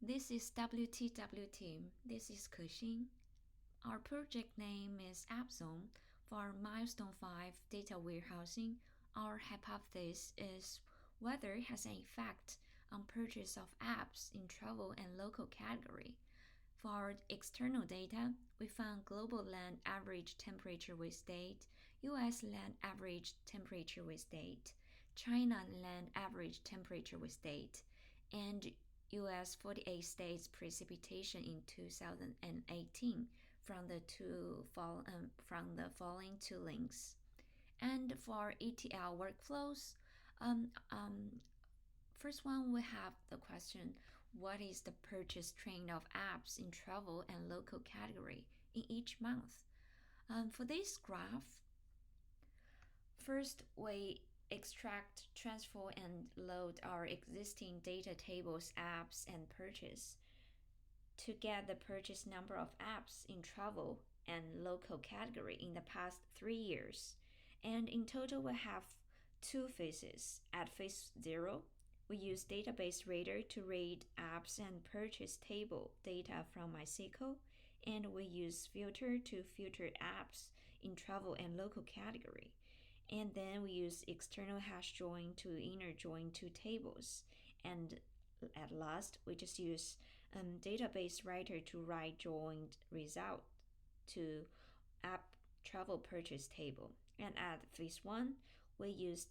This is WTW team. This is Kexin. Our project name is AppZone. For Milestone 5 data warehousing, our hypothesis is weather has an effect on purchase of apps in travel and local category. For external data, we found global land average temperature with date, US land average temperature with date, China land average temperature with date, and US 48 states precipitation in 2018 from the following two links. And for ETL workflows, um, um, first one we have the question: what is the purchase trend of apps in travel and local category in each month? For this graph, first we extract, transfer, and load our existing data tables, apps, and purchase to get the purchase number of apps in travel and local category in the past 3 years. And in total, we have two phases. At phase 0, we use database rater to read apps and purchase table data from MySQL, and we use filter to filter apps in travel and local category. And then we use external hash join to inner join two tables. And at last, we just use database writer to write joined result to app travel purchase table. And at phase 1, we use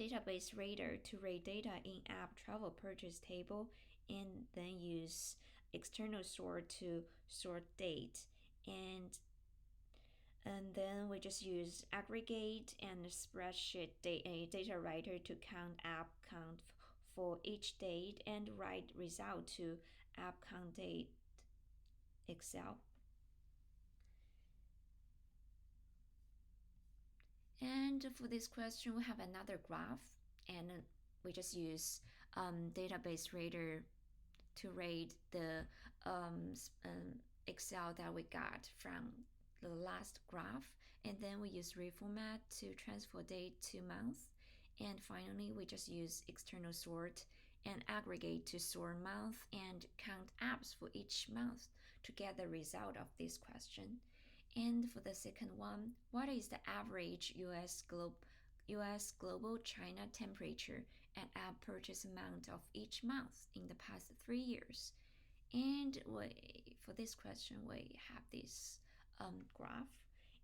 database rater to read data in app travel purchase table, and then use external sort to sort date. And then we just use aggregate and spreadsheet data writer to count app count for each date and write result to app count date Excel. And for this question, we have another graph, and we just use database rater to rate the Excel that we got from the last graph, and then we use reformat to transfer date to month, and finally we just use external sort and aggregate to sort month and count apps for each month to get the result of this question. And for the second one, what is the average US global China temperature and app purchase amount of each month in the past 3 years? And for this question, we have this graph.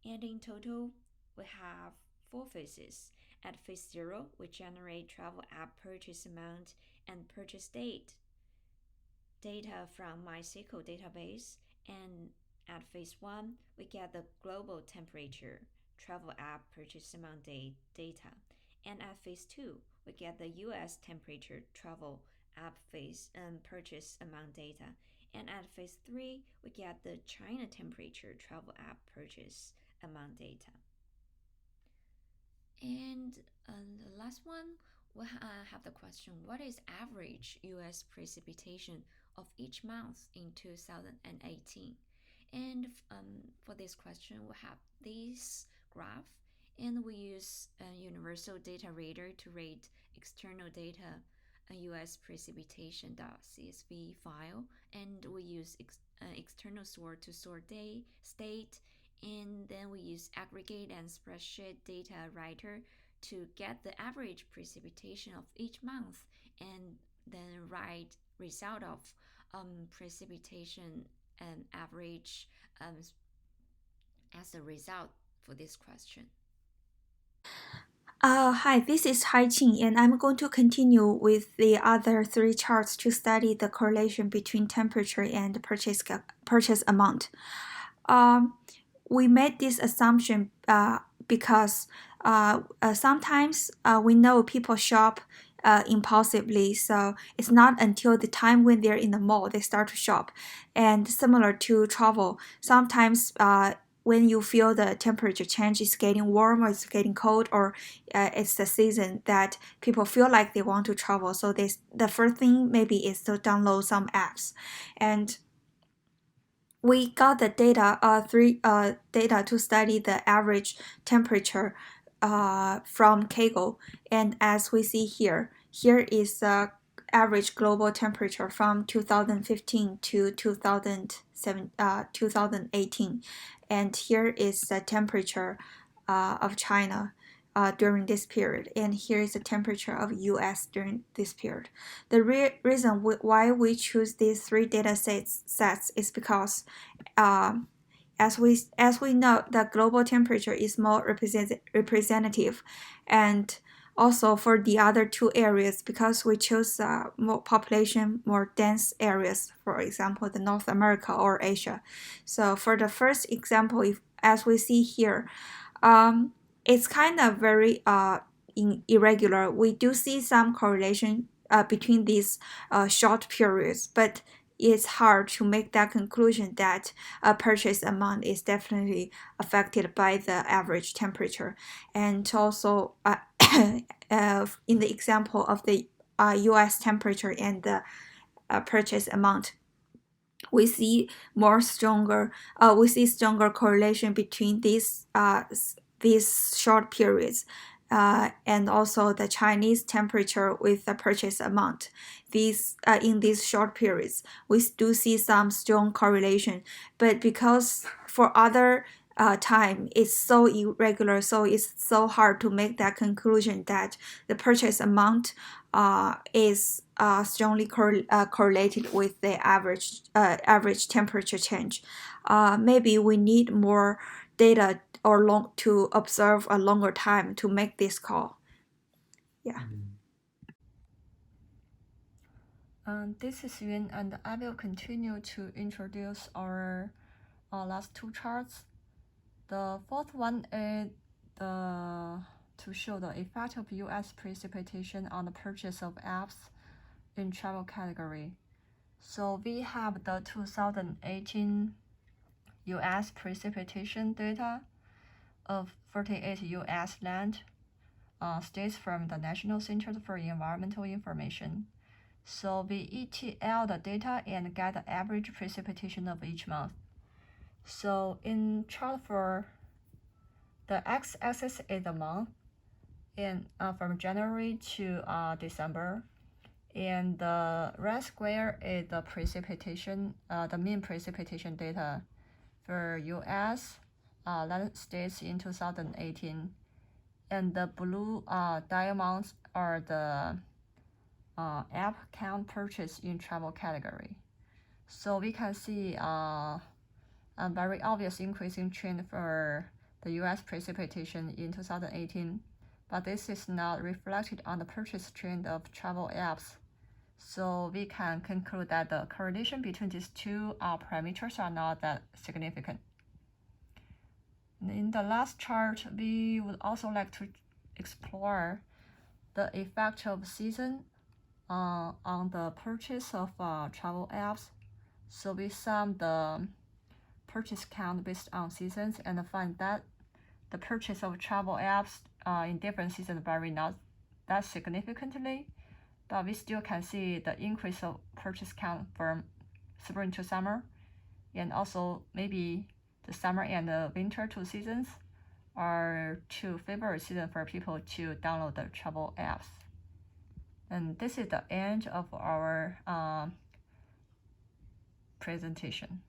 And in total, we have four phases. At phase 0, we generate travel app purchase amount and purchase date data from MySQL database. And at phase 1, we get the global temperature, travel app purchase amount data. And at phase 2, we get the US temperature, travel app phase purchase amount data. And at phase 3, we get the China temperature, travel app purchase amount data. And the last one, we have the question: what is average US precipitation of each month in 2018? And for this question, we have this graph, and we use a universal data rater to rate external data, a US precipitation.csv file, and we use external sort to sort state, and then we use aggregate and spreadsheet data writer to get the average precipitation of each month, and then write result of precipitation and average as a result for this question. Hi, this is Haiqing, and I'm going to continue with the other three charts to study the correlation between temperature and purchase amount. We made this assumption because sometimes we know people shop impulsively, so it's not until the time when they're in the mall they start to shop. And similar to travel, sometimes when you feel the temperature change, it's getting warm or it's getting cold, or it's the season that people feel like they want to travel. So the first thing maybe is to download some apps. And we got the data to study the average temperature from Kaggle. And as we see here is average global temperature from 2015 to 2018, and here is the temperature of China during this period, and here is the temperature of US during this period. The reason why we choose these three data sets is because as we know, the global temperature is more representative, and also for the other two areas, because we chose more population, more dense areas, for example, the North America or Asia. So for the first example, as we see here, it's kind of very irregular. We do see some correlation between these short periods, but it's hard to make that conclusion that a purchase amount is definitely affected by the average temperature. And also, in the example of the US temperature and the purchase amount, we see stronger correlation between these short periods, and also the Chinese temperature with the purchase amount. In these short periods, we do see some strong correlation, but because for other time it's so irregular, so it's so hard to make that conclusion that the purchase amount is strongly correlated with the average temperature change. Maybe we need more data or to observe a longer time to make this call. Yeah. This is Yun, and I will continue to introduce our last two charts. The fourth one is to show the effect of US precipitation on the purchase of apps in travel category. So we have the 2018 US precipitation data of 48 US land states from the National Center for Environmental Information. So we ETL the data and get the average precipitation of each month. So in chart 4, the x-axis is the month, and from January to December, and the red square is the precipitation, the mean precipitation data for U.S. United States in 2018, and the blue diamonds are the app count purchase in travel category. So we can see a very obvious increasing trend for the U.S. precipitation in 2018, but this is not reflected on the purchase trend of travel apps. So we can conclude that the correlation between these two parameters are not that significant. In the last chart, we would also like to explore the effect of season on the purchase of travel apps. So we sum the purchase count based on seasons and find that the purchase of travel apps in different seasons vary not that significantly, but we still can see the increase of purchase count from spring to summer, and also maybe the summer and the winter two seasons are two favorite seasons for people to download the travel apps. And this is the end of our presentation.